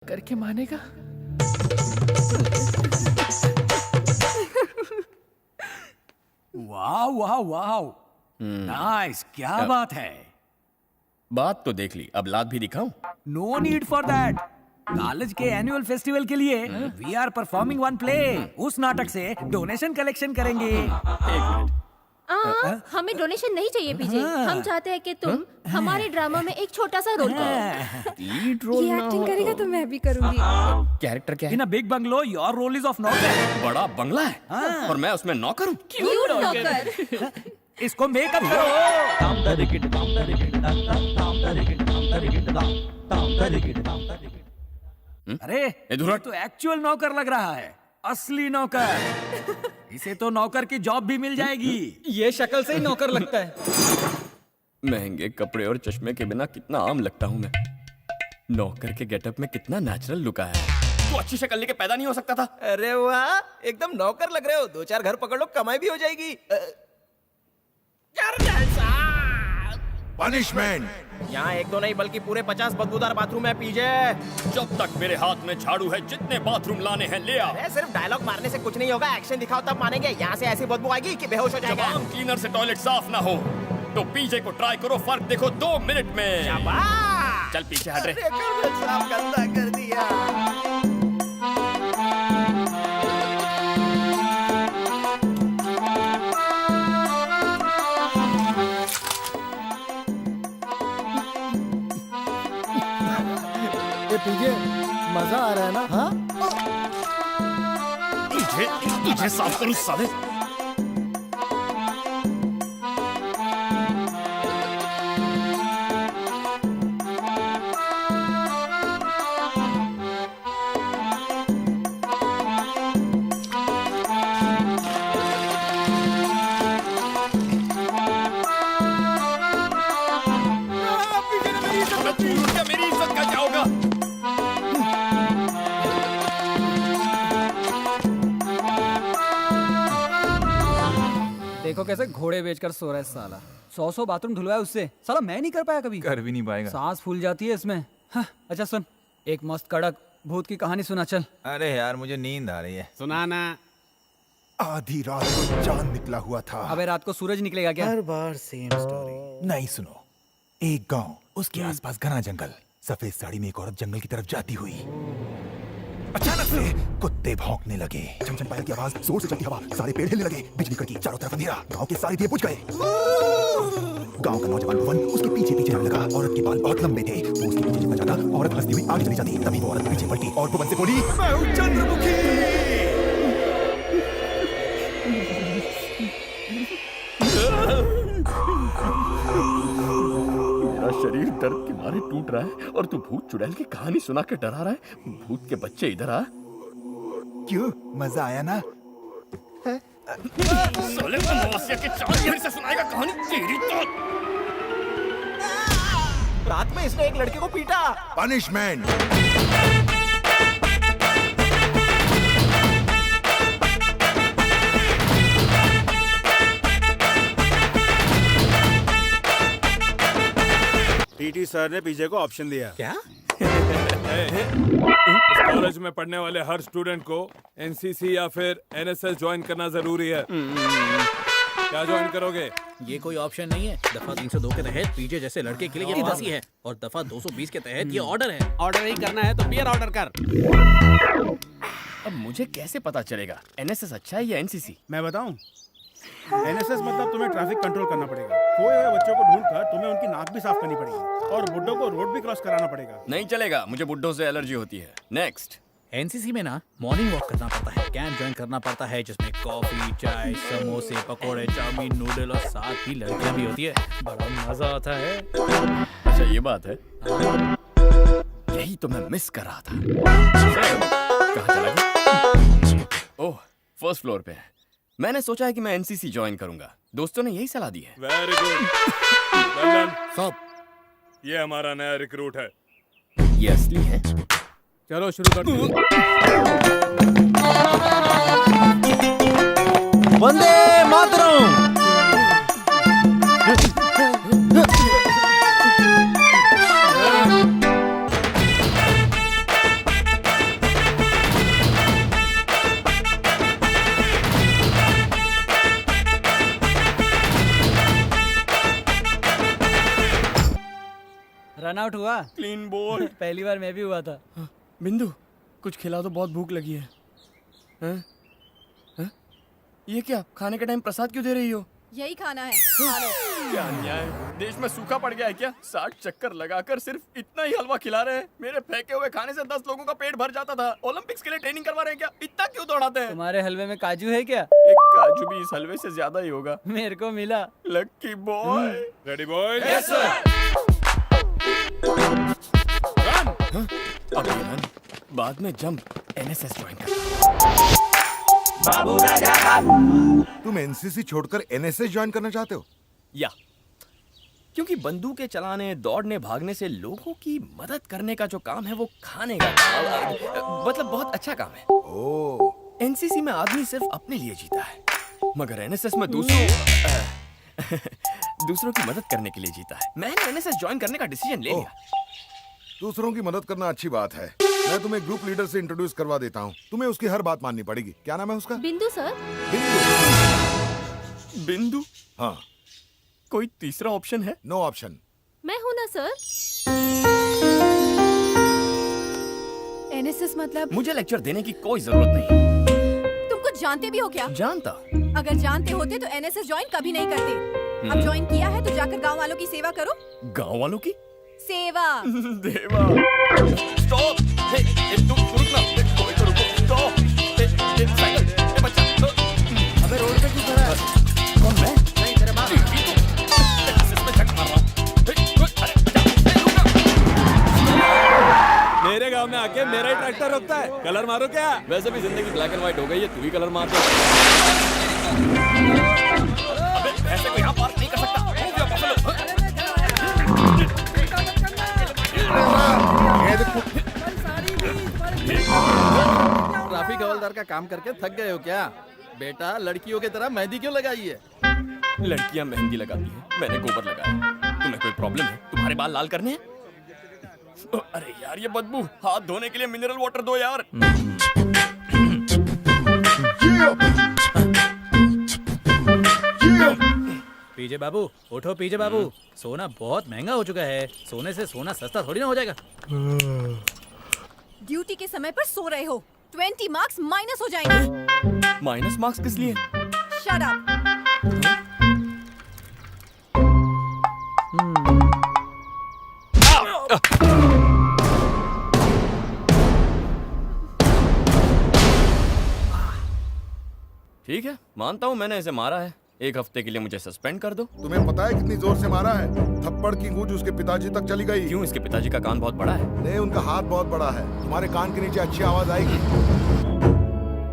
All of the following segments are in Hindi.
करके मानेगा। वाह वाह वाह, नाइस, क्या बात है। बात तो देख ली, अब लात भी दिखाऊं? No need for that. College के एनुअल फेस्टिवल के लिए we are performing one play. उस नाटक से डोनेशन कलेक्शन करेंगे। एक मिनट। हमें डोनेशन नहीं चाहिए पीजे। हम चाहते हैं कि तुम हमारे ड्रामा में एक छोटा सा रोल करो। लीड रोल ये ना एक्टिंग हो करेगा तो मैं भी करूंगी। कैरेक्टर क्या है? In a big bungalow your role is of naukar. बड़ा बंगला है और मैं उसमें नौकर हूँ। क्यूट नौकर। इसको मेकअप करो। अरे इधर ये तो एक्चुअल नौकर लग रहा है, असली नौकर। इसे तो नौकर की जॉब भी मिल जाएगी। ये शक्ल से ही नौकर लगता है। महंगे कपड़े और चश्मे के बिना कितना आम लगता हूँ मैं। नौकर के गेटअप में कितना नेचुरल लुक आया है। तो अच्छी शक्ल लेके पैदा नहीं हो सकता था? अरे वाह, एकदम नौकर लग रहे हो। 2-4 घर पकड़ लो, कमाई भी हो जाएगी। पनिशमेंट। यहाँ एक दो नहीं बल्कि पूरे 50 बदबूदार बाथरूम है पीजे। जब तक मेरे हाथ में झाड़ू है, जितने बाथरूम लाने हैं ले आओ। अरे सिर्फ डायलॉग मारने से कुछ नहीं होगा, एक्शन दिखाओ तब मानेंगे। यहाँ से ऐसी बदबू आएगी कि बेहोश हो जब जाएगा। आम क्लीनर से टॉयलेट साफ ना हो तो पीजे को ट्राई करो, फर्क देखो 2 मिनट में। शाबाश। चल पीछे हट रे। अरे कर साफ गंदा कर दिया। पीजे मजा आ रहा है ना? हाँ, तुझे साफ करूं साले। मेरी इज्जत का क्या होगा? देखो कैसे घोड़े बेचकर सो रहा है साला। 100 बाथरूम धुलवाया उससे, साला मैं नहीं कर पाया कभी। कर भी नहीं पाएगा। सांस फूल जाती है इसमें। हाँ, अच्छा सुन, एक मस्त कड़क भूत की कहानी सुना चल। अरे यार मुझे नींद आ रही है। सुनाना। आधी रात को चांद निकला हुआ था। अबे रात को सूरज निकलेगा क्या? हर बार सेम स्टोरी। नहीं सुनो, एक गांव, उसके आसपास घना जंगल। सफेद साड़ी में एक औरत जंगल की तरफ जाती हुई अचानक से कुत्ते भौंकने लगे। चमचम पायल की आवाज, जोर से चलती हवा, सारे पेड़ हिलने लगे, बिजली कड़की, चारों तरफ अंधेरा। गांव के सारे दिए बुझ गए। गांव का नौजवान भुवन उसके पीछे पीछे जाने लगा। औरत के बाल बहुत लंबे थे। वो उसके पीछे जितना जाता, औरत हंसती हुई आगे चली जाती। तभी वो औरत पीछे पलटी और भुवन से बोली, मैं हूं चंद्रमुखी। मेरा शरीर दर्द के मारे टूट रहा है और तू भूत चुड़ैल की कहानी सुना के डरा रहा है। भूत के बच्चे इधर आ। क्यों, मजा आया ना? साले अमावस्या के चांद फिर से सुनाएगा कहानी तेरी तो। रात में इसने एक लड़के को पीटा। पनिशमेंट। टीटी सर ने पीजे को ऑप्शन दिया। क्या? इस कॉलेज में पढ़ने वाले हर स्टूडेंट को एनसीसी या फिर एनएसएस ज्वाइन करना जरूरी है। क्या ज्वाइन करोगे? ये कोई ऑप्शन नहीं है। दफा 302 के तहत पीजे जैसे लड़के के लिए ये फांसी है और दफा 220 के तहत ये ऑर्डर है। ऑर्डर ही करना है तो बियर ऑर्डर कर। अब मुझे कैसे पता चलेगा एनएसएस अच्छा है या एनसीसी? मैं बताऊं? एनएसएस मतलब तुम्हें ट्रैफिक कंट्रोल करना पड़ेगा। खोए हुए बच्चों को ढूंढकर तुम्हें उनकी नाक भी साफ करनी पड़ेगी और बुड्ढों को रोड भी क्रॉस कराना पड़ेगा। नहीं चलेगा, मुझे बुड्ढों से एलर्जी होती है। नेक्स्ट। एनसीसी में ना मॉर्निंग वॉक करना पड़ता है, कैंप ज्वाइन करना पड़ता है जिसमें कॉफी, चाय, समोसे, पकोड़े, चाउमीन, नूडल और साथ ही लड़कियां भी होती है। बड़ा मजा आता है। अच्छा ये बात है, यही तो मैं मिस कर रहा था। कहाँ चला गया? ओह, फर्स्ट फ्लोर पे है। मैंने सोचा है कि मैं एनसीसी ज्वाइन करूंगा। दोस्तों ने यही सलाह दी है। Very good. सब ये हमारा नया रिक्रूट है। ये असली है? चलो शुरू करते हैं। वंदे मातरम। रन आउट हुआ? Clean bowled. पहली बार मैं भी हुआ था। बिंदु, कुछ खिला दो, बहुत भूख लगी है। हैं? हैं? ये क्या, खाने के टाइम प्रसाद क्यों दे रही हो? यही खाना है। क्या अन्याय है। देश में सूखा पड़ गया है क्या? 60 चक्कर लगाकर सिर्फ इतना ही हलवा खिला रहे हैं। मेरे फेंके हुए खाने से 10 लोगों का पेट भर जाता था। ओलंपिक्स के लिए ट्रेनिंग करवा रहे हैं क्या? इतना क्यों दौड़ाते हैं? तुम्हारे हलवे में काजू है क्या? एक काजू भी इस हलवे से ज्यादा ही होगा। मेरे को मिला। Lucky boy. Ready boy? Yes sir. अब ये रन, बाद में जंप, एनएसएस ज्वाइन कर। तुम एनसीसी छोड़कर एनएसएस ज्वाइन करना चाहते हो? या क्योंकि बंदूकें चलाने, दौड़ने, भागने से लोगों की मदद करने का जो काम है वो खाने का मतलब बहुत अच्छा काम है। ओह, एनसीसी में आदमी सिर्फ अपने लिए जीता है, मगर एनएसएस में दूसरों की मदद करने के लिए जीता है। मैंने एनएसएस ज्वाइन करने का डिसीजन ले लिया। दूसरों की मदद करना अच्छी बात है। मैं तुम्हें ग्रुप लीडर से इंट्रोड्यूस करवा देता हूँ। तुम्हें उसकी हर बात माननी पड़ेगी। क्या नाम है उसका? बिंदु सर। बिंदु। बिंदु? हाँ। कोई तीसरा ऑप्शन है? No option. मैं हूँ ना सर। एनएसएस मतलब? मुझे लेक्चर देने की कोई जरूरत नहीं। तुम कुछ जानते भी हो क्या? जानता। अगर जानते होते तो एनएसएस ज्वाइन कभी नहीं करते। अब ज्वाइन किया है तो जाकर गांव वालों की सेवा करो। गांव वालों की सेवा। देवा। स्टॉप। तुम रुकना। कोई तो रुको। स्टॉप। साइकिल। बच्चा। अबे रोड पे क्यों खड़ा है? कौन मैं? नहीं, तेरे बाप। इसमें झक मार रहा। मेरे गांव में आके मेरा ही ट्रैक्टर रोकता है। कलर मारो क्या? वैसे भी जिंदगी ब्लैक एंड व्हाइट हो गई है, तू ही कलर मार दे। अबे ऐसे कोई यहाँ पार्क नहीं कर सकता। Move your buffalo. ट्रैफिक हवलदार का काम करके थक गए हो क्या? बेटा, लड़कियों की तरह मेहंदी क्यों लगाई है? लड़कियां मेहंदी लगाती हैं, मैंने गोबर लगाया। तुम्हें कोई प्रॉब्लम है? तुम्हारे बाल लाल करने हैं? अरे यार ये बदबू, हाथ धोने के लिए मिनरल वाटर दो यार। पीजे बाबू, उठो पीजे बाबू। सोना बहुत महंगा हो चुका है। सोने से सोना सस्ता थोड़ी ना हो जाएगा। ड्यूटी के समय पर सो रहे हो। 20 मार्क्स माइनस हो जाएंगे। माइनस मार्क्स किस लिए? Shut up. ठीक है, मानता हूँ मैंने इसे मारा है। 1 हफ्ते के लिए मुझे सस्पेंड कर दो। तुम्हें पता है कितनी जोर से मारा है? थप्पड़ की गूंज उसके पिताजी तक चली गई। क्यों, इसके पिताजी का कान बहुत बड़ा है? नहीं, उनका हाथ बहुत बड़ा है। तुम्हारे कान के नीचे अच्छी आवाज आएगी।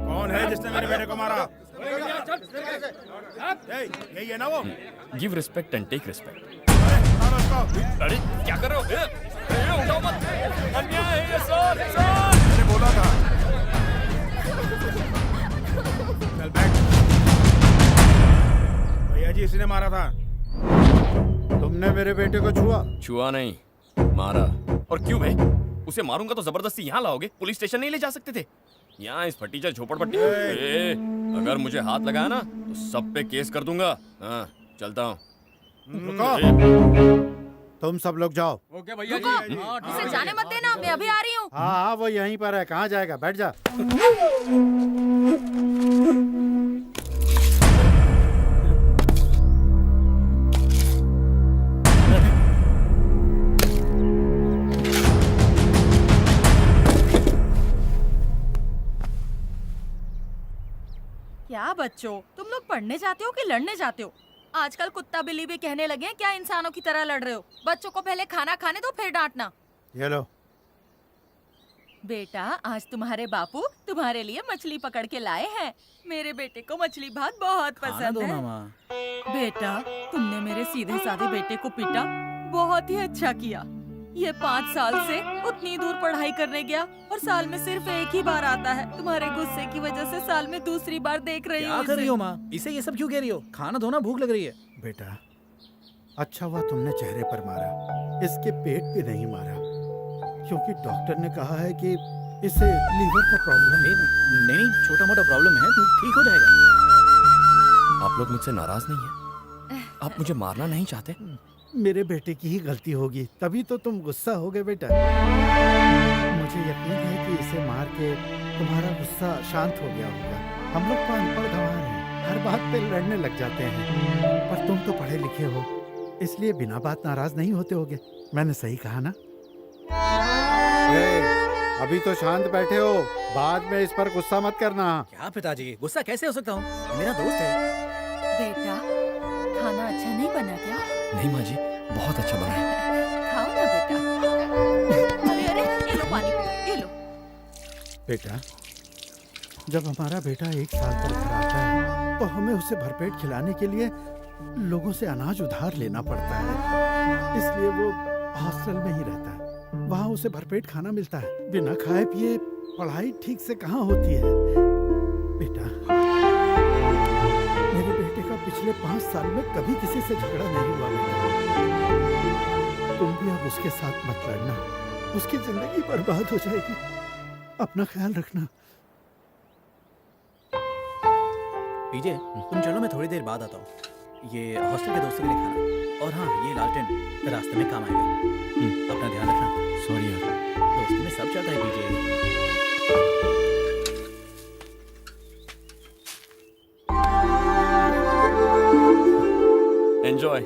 कौन है जिसने मेरे बेटे को मारा? यही है ना वो? Give respect and take respect. मारो उसको। अरे क्या कर रहे हो? उठाओ मत। अन्याय है ये सर। सर मैंने बोला था। चल बैठ। भैया जी, इसने मारा था। तुमने मेरे बेटे को छुआ? छुआ नहीं, मारा। और क्यों बे? उसे मारूंगा तो जबरदस्ती यहाँ लाओगे? पुलिस स्टेशन नहीं ले जा सकते थे? यहाँ इस फटीचर झोपड़पट्टी। अगर मुझे हाथ लगाया ना तो सब पे केस कर दूंगा। हाँ, चलता हूँ। तुम सब लोग जाओ। ओके भैया जी। इसे जाने मत देना, मैं अभी आ रही हूँ। हाँ हाँ, वो यहीं पर है। कहाँ जाएगा? बैठ जा। क्या बच्चों, तुम लोग पढ़ने जाते हो कि लड़ने जाते हो? आजकल कुत्ता बिल्ली भी कहने लगे हैं, क्या इंसानों की तरह लड़ रहे हो? बच्चों को पहले खाना खाने दो, फिर डांटना। ये लो। बेटा, आज तुम्हारे बापू तुम्हारे लिए मछली पकड़ के लाए हैं। मेरे बेटे को मछली भात बहुत खाना पसंद दो है। ना माँ। बेटा, तुमने मेरे सीधे साधे बेटे को पीटा, बहुत ही अच्छा किया। ये 5 साल से उतनी दूर पढ़ाई करने गया और साल में सिर्फ 1 ही बार आता है। तुम्हारे गुस्से की वजह से साल में दूसरी बार देख रही क्या हूँ कर रही इसे। हो माँ? इसे ये सब क्यों कह रही हो? खाना धोना, भूख लग रही है। बेटा, अच्छा हुआ तुमने चेहरे पर मारा, इसके पेट पे नहीं मारा, क्योंकि डॉक्टर ने कहा है कि इसे लीवर का प्रॉब्लम है। नहीं, छोटा मोटा प्रॉब्लम है, ठीक हो जाएगा। आप लोग मुझसे नाराज नहीं हैं? आप मुझे मारना नहीं चाहते? मेरे बेटे की ही गलती होगी, तभी तो तुम गुस्सा हो गए बेटा। मुझे यकीन है कि इसे मार के तुम्हारा गुस्सा शांत हो गया होगा। हम लोग तो अनपढ़ गंवार हैं, हर बात पे लड़ने लग जाते हैं, पर तुम तो पढ़े लिखे हो, इसलिए बिना बात नाराज नहीं होते होगे। मैंने सही कहा ना? अभी तो शांत बैठे हो, बाद में इस पर गुस्सा मत करना। क्या पिताजी, गुस्सा कैसे हो सकता हूँ? मेरा दोस्त है। बेटा, खाना अच्छा नहीं बना क्या? नहीं माँ जी, बहुत अच्छा बना है। खाओ ना बेटा। अरे अरे, ये लो पानी पियो, ये लो। बेटा, जब हमारा बेटा 1 साल पर घर आता है तो हमें उसे भरपेट खिलाने के लिए लोगों से अनाज उधार लेना पड़ता है, इसलिए वो हॉस्टल में ही रहता है। वहाँ उसे भरपेट खाना मिलता है। बिना खाए पिए पढ़ाई ठीक से कहाँ होती है। बेटा, मेरे बेटे का पिछले 5 साल में कभी किसी से झगड़ा नहीं हुआ। बेटा, तुम भी अब उसके साथ मत लड़ना, उसकी जिंदगी बर्बाद हो जाएगी। अपना ख्याल रखना। पीजे, तुम चलो, मैं थोड़ी देर बाद आता हूँ। ये हॉस्टल के दोस्तों के लिए खाना, और हाँ, ये लालटेन रास्ते में काम आएगा। अपना ध्यान रखना। सॉरी यार, दोस्ती में सब चलता है पीजे। एंजॉय।